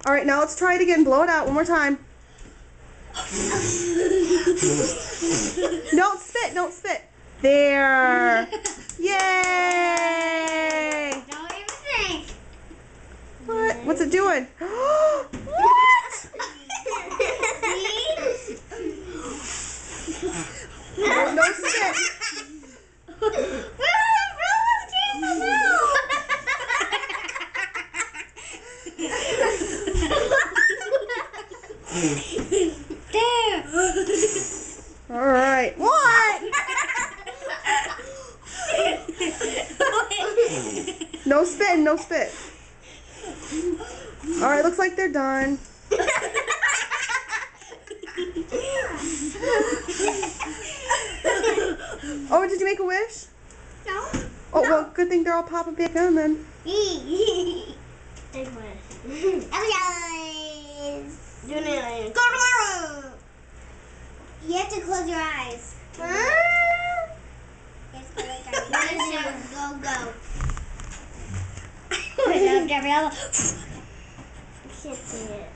All right, now let's try it again. Blow it out one more time. Don't spit. Don't spit. There. Yay! Don't even think. What? What's it doing? What? No spit. There. All right. What? No spit. No spit. All right. Looks like they're done. Oh, did you make a wish? No. Oh, well, good thing they're all popping back on then. Big one. Go tomorrow. You have to close your eyes. Yes, go. Gabriella. Can't see it.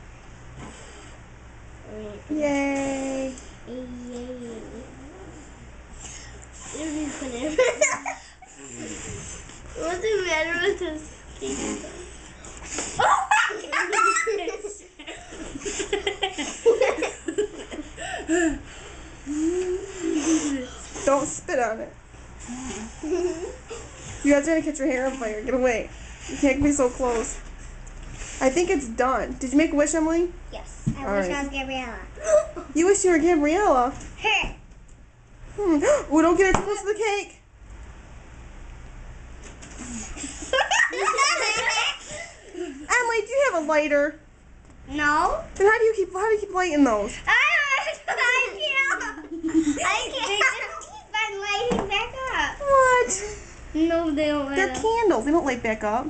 Yay. What's the matter with this? Oh Don't spit on it. You guys are going to catch your hair on fire. Get away. You can't be so close. I think it's done. Did you make a wish, Emily? Yes. I All wish right. I was Gabriella. You wish you were Gabriella. Here. Oh, don't get it too close to the cake. Emily, do you have a lighter? No. Then how do you keep lighting those? I can't. I'm lighting back up. What? No, they don't. They're candles. They don't light back up.